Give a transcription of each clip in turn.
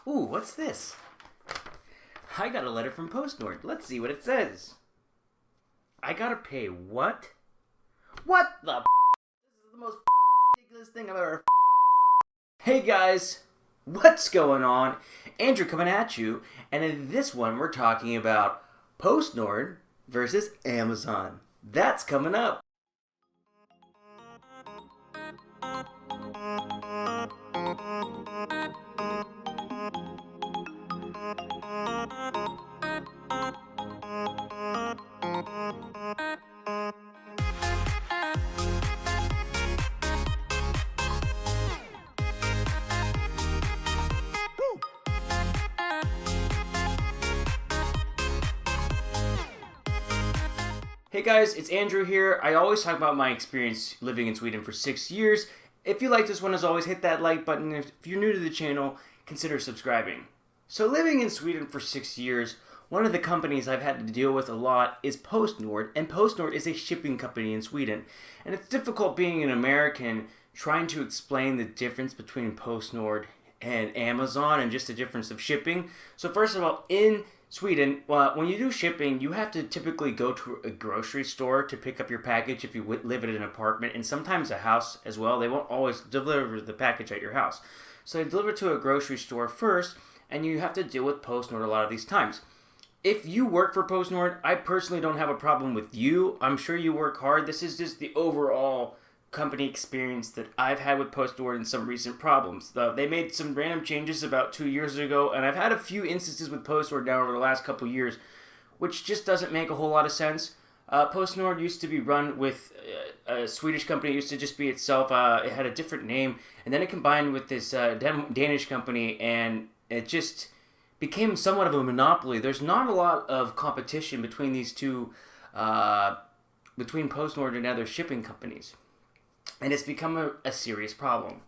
Ooh, what's this? I got a letter from Postnord. Let's see what it says. I gotta pay what? What the This is the most ridiculous thing I've ever Hey guys, what's going on? Andrew coming at you, and in this one we're talking about Postnord versus Amazon. That's coming up. Hey guys, it's Andrew here. I always talk about my experience living in Sweden for 6 years. If you like this one, as always, hit that like button. If you're new to the channel, consider subscribing. So living in Sweden for 6 years, one of the companies I've had to deal with a lot is Postnord, and Postnord is a shipping company in Sweden. And it's difficult being an American trying to explain the difference between Postnord and Amazon and just the difference of shipping. So first of all, in Sweden, when you do shipping, you have to typically go to a grocery store to pick up your package if you live in an apartment, and sometimes a house as well. They won't always deliver the package at your house. So they deliver to a grocery store first, and you have to deal with Postnord a lot of these times. If you work for Postnord, I personally don't have a problem with you. I'm sure you work hard. This is just the overall company experience that I've had with Postnord and some recent problems. They made some random changes about 2 years ago, and I've had a few instances with Postnord now over the last couple years, which just doesn't make a whole lot of sense. Postnord used to be run with a Swedish company. It used to just be itself. It had a different name, and then it combined with this Danish company, and it just became somewhat of a monopoly. There's not a lot of competition between these two, between Postnord and other shipping companies. And it's become a serious problem.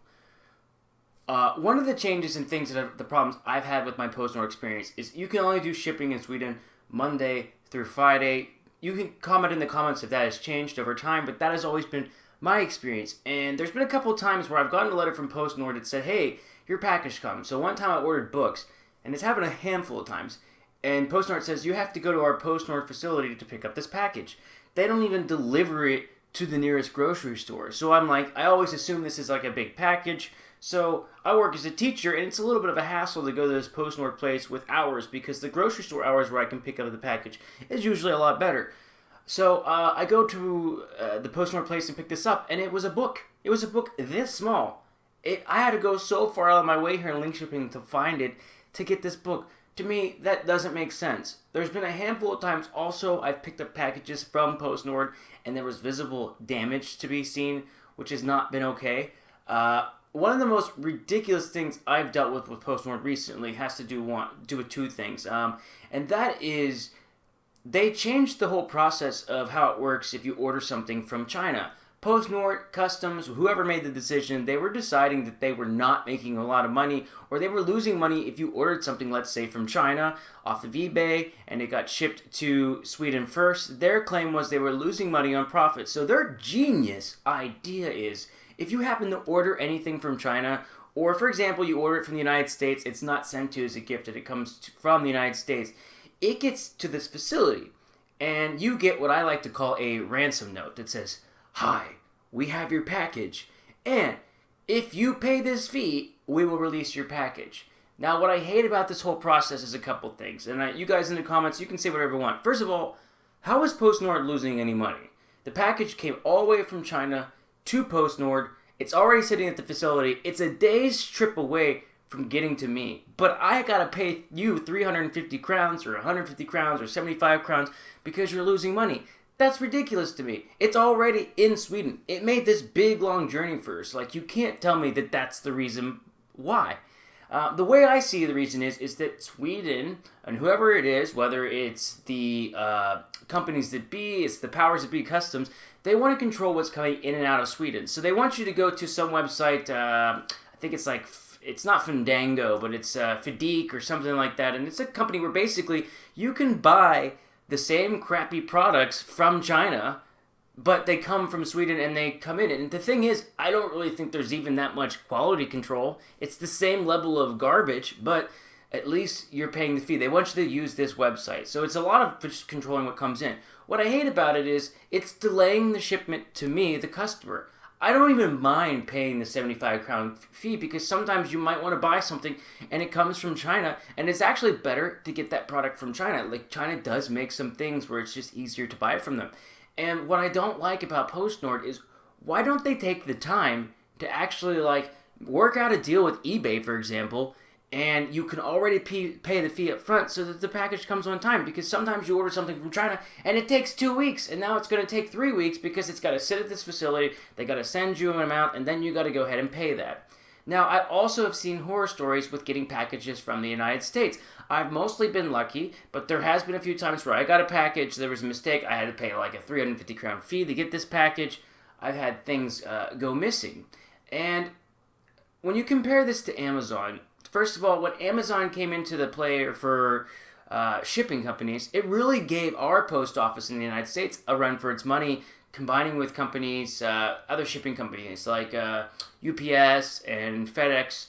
One of the changes and things the problems I've had with my Postnord experience is you can only do shipping in Sweden Monday through Friday. You can comment in the comments if that has changed over time, but that has always been my experience. And there's been a couple of times where I've gotten a letter from Postnord that said, hey, your package comes. So one time I ordered books, and it's happened a handful of times. And Postnord says, you have to go to our Postnord facility to pick up this package. They don't even deliver it to the nearest grocery store. So I'm like, I always assume this is like a big package. So I work as a teacher, and it's a little bit of a hassle to go to this Postnord place with hours, because the grocery store hours where I can pick up the package is usually a lot better. So I go to the Postnord place and pick this up, and it was a book. It was a book this small. I had to go so far out of my way here in link shipping to find it, to get this book. To me, that doesn't make sense. There's been a handful of times also I've picked up packages from Postnord and there was visible damage to be seen, which has not been okay. One of the most ridiculous things I've dealt with Postnord recently has to do with two things. And that is, they changed the whole process of how it works if you order something from China. Postnord, Customs, whoever made the decision, they were deciding that they were not making a lot of money, or they were losing money if you ordered something, let's say, from China off of eBay, and it got shipped to Sweden first. Their claim was they were losing money on profit. So their genius idea is, if you happen to order anything from China, or for example, you order it from the United States, it's not sent to you as a gift, it comes from the United States, it gets to this facility, and you get what I like to call a ransom note that says, hi, we have your package, and if you pay this fee, we will release your package. Now, what I hate about this whole process is a couple things, and you guys in the comments, you can say whatever you want. First of all, how is Postnord losing any money? The package came all the way from China to Postnord. It's already sitting at the facility. It's a day's trip away from getting to me, but I gotta pay you 350 crowns or 150 crowns or 75 crowns because you're losing money. That's ridiculous to me. It's already in Sweden. It made this big, long journey first. Like, you can't tell me that that's the reason why. The way I see the reason is that Sweden, and whoever it is, whether it's the companies that be, it's the powers that be, Customs, they want to control what's coming in and out of Sweden. So they want you to go to some website, I think it's like, it's not Fandango, but it's Fidik or something like that. And it's a company where basically you can buy the same crappy products from China, but they come from Sweden and they come in. And the thing is, I don't really think there's even that much quality control. It's the same level of garbage, but at least you're paying the fee. They want you to use this website. So it's a lot of just controlling what comes in. What I hate about it is it's delaying the shipment to me, the customer. I don't even mind paying the 75 crown fee because sometimes you might want to buy something and it comes from China, and it's actually better to get that product from China. Like, China does make some things where it's just easier to buy it from them. And what I don't like about Postnord is, why don't they take the time to actually like work out a deal with eBay, for example, and you can already pay the fee up front so that the package comes on time? Because sometimes you order something from China and it takes 2 weeks, and now it's going to take 3 weeks because it's got to sit at this facility, they got to send you an amount, and then you got to go ahead and pay that. Now, I also have seen horror stories with getting packages from the United States. I've mostly been lucky, but there has been a few times where I got a package, there was a mistake, I had to pay like a 350 crown fee to get this package. I've had things go missing. And when you compare this to Amazon, first of all, when Amazon came into the play for shipping companies, it really gave our post office in the United States a run for its money, combining with companies, other shipping companies like UPS and FedEx.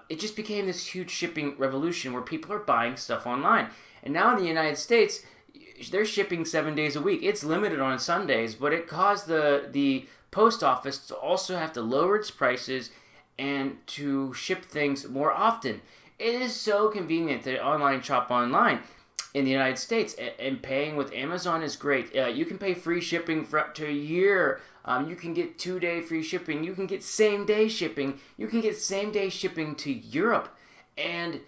It just became this huge shipping revolution where people are buying stuff online. And now in the United States, they're shipping 7 days a week. It's limited on Sundays, but it caused the post office to also have to lower its prices and to ship things more often. It is so convenient to online shop online in the United States, and paying with Amazon is great. You can pay free shipping for up to a year. You can get 2-day free shipping. You can get same-day shipping. You can get same-day shipping to Europe. And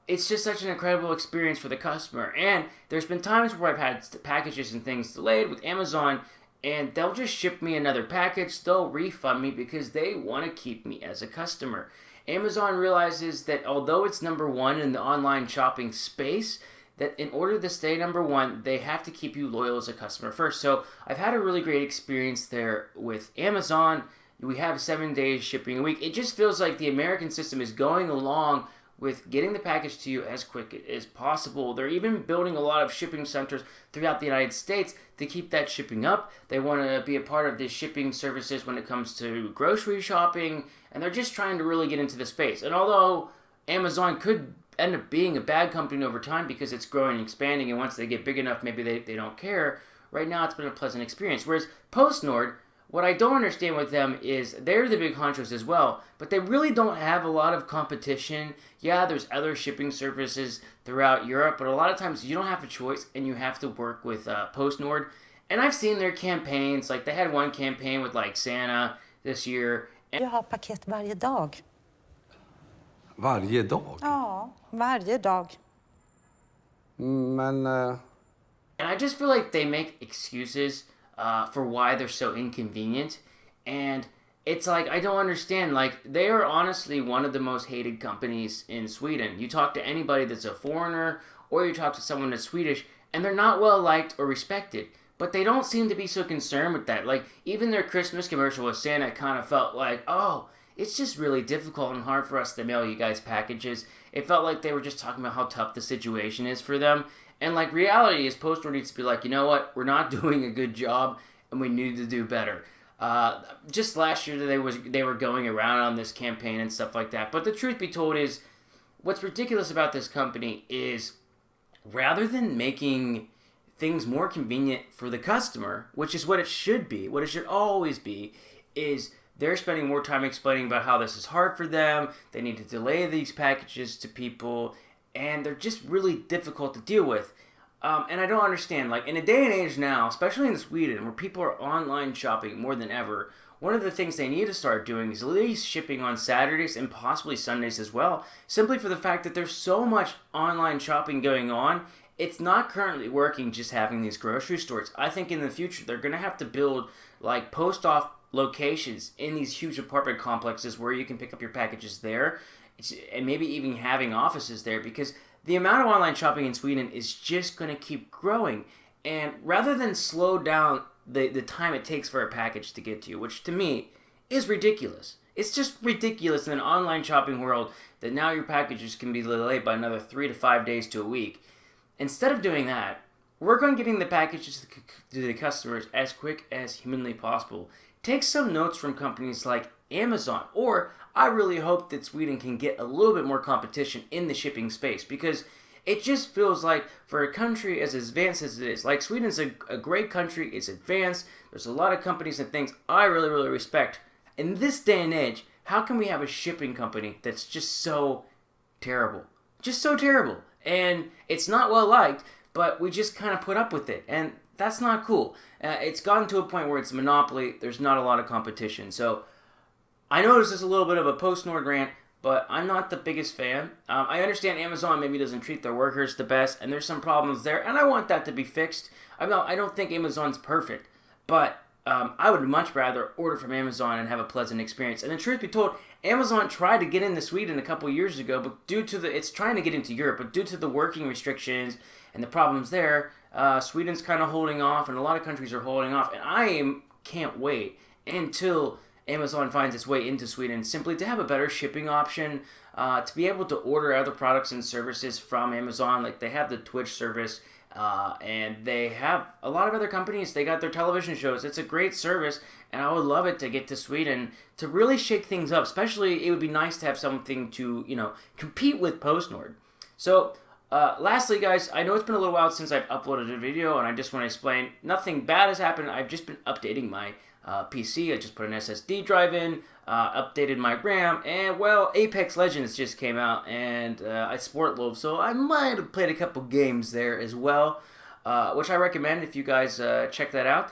it's just such an incredible experience for the customer. And there's been times where I've had packages and things delayed with Amazon, and they'll just ship me another package. They'll refund me because they want to keep me as a customer. Amazon realizes that although it's number one in the online shopping space, that in order to stay number one, they have to keep you loyal as a customer first. So I've had a really great experience there with Amazon. We have 7 days shipping a week. It just feels like the American system is going along with getting the package to you as quick as possible. They're even building a lot of shipping centers throughout the United States to keep that shipping up. They want to be a part of the shipping services when it comes to grocery shopping, and they're just trying to really get into the space. And although Amazon could end up being a bad company over time because it's growing and expanding, and once they get big enough, maybe they don't care, right now it's been a pleasant experience. Whereas Postnord, what I don't understand with them is they're the big honchos as well, but they really don't have a lot of competition. Yeah, there's other shipping services throughout Europe, but a lot of times you don't have a choice and you have to work with Postnord. And I've seen their campaigns, like they had one campaign with like Santa this year. Jag har paket varje dag. Varje dag? Ja, varje dag. Men... And I just feel like they make excuses for why they're so inconvenient, and it's like, I don't understand. Like, they are honestly one of the most hated companies in Sweden. You talk to anybody that's a foreigner, or you talk to someone that's Swedish, and they're not well liked or respected. But they don't seem to be so concerned with that. Like, even their Christmas commercial with Santa kind of felt like, oh, it's just really difficult and hard for us to mail you guys packages. It felt like they were just talking about how tough the situation is for them. And like, reality is Postnord needs to be like, you know what, we're not doing a good job and we need to do better. Just last year they were going around on this campaign and stuff like that. But the truth be told is, what's ridiculous about this company is, rather than making things more convenient for the customer, which is what it should be, what it should always be, is they're spending more time explaining about how this is hard for them, they need to delay these packages to people, and they're just really difficult to deal with. And I don't understand, like, in a day and age now, especially in Sweden, where people are online shopping more than ever, one of the things they need to start doing is at least shipping on Saturdays and possibly Sundays as well, simply for the fact that there's so much online shopping going on. It's not currently working just having these grocery stores. I think in the future they're going to have to build, like, post-off locations in these huge apartment complexes where you can pick up your packages there, and maybe even having offices there, because the amount of online shopping in Sweden is just going to keep growing. And rather than slow down the time it takes for a package to get to you, which to me is ridiculous. It's just ridiculous in an online shopping world that now your packages can be delayed by another 3 to 5 days to a week. Instead of doing that, work on getting the packages to the customers as quick as humanly possible. Take some notes from companies like Amazon, or I really hope that Sweden can get a little bit more competition in the shipping space, because it just feels like for a country as advanced as it is, like Sweden's a great country, it's advanced, there's a lot of companies and things I really, really respect. In this day and age, how can we have a shipping company that's just so terrible? Just so terrible. And it's not well liked, but we just kind of put up with it. And that's not cool. It's gotten to a point where it's a monopoly. There's not a lot of competition. So I know this is a little bit of a Postnord rant, but I'm not the biggest fan. I understand Amazon maybe doesn't treat their workers the best, and there's some problems there, and I want that to be fixed. I don't think Amazon's perfect, but I would much rather order from Amazon and have a pleasant experience. And the truth be told, Amazon tried to get into Sweden a couple years ago, but it's trying to get into Europe, but due to the working restrictions and the problems there, Sweden's kind of holding off, and a lot of countries are holding off. And I can't wait until Amazon finds its way into Sweden, simply to have a better shipping option, to be able to order other products and services from Amazon. Like, they have the Twitch service, and they have a lot of other companies. They got their television shows. It's a great service, and I would love it to get to Sweden to really shake things up. Especially, it would be nice to have something to, compete with Postnord. So, lastly, guys, I know it's been a little while since I've uploaded a video, and I just want to explain, nothing bad has happened. I've just been updating my PC. I just put an SSD drive in, updated my RAM, and, well, Apex Legends just came out, and I sport loaf, so I might have played a couple games there as well, which I recommend if you guys check that out.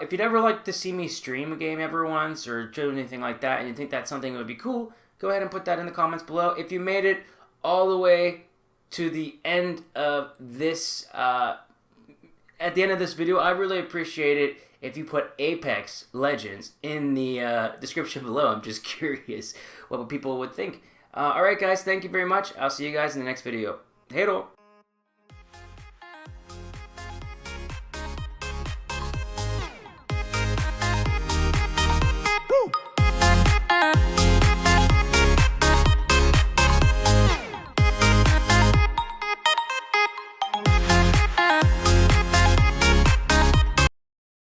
If you'd ever like to see me stream a game ever once, or do anything like that, and you think that's something that would be cool, go ahead and put that in the comments below. If you made it all the way to the end of this, at the end of this video, I really appreciate it if you put Apex Legends in the description below. I'm just curious what people would think. Alright guys, thank you very much. I'll see you guys in the next video. Hej då!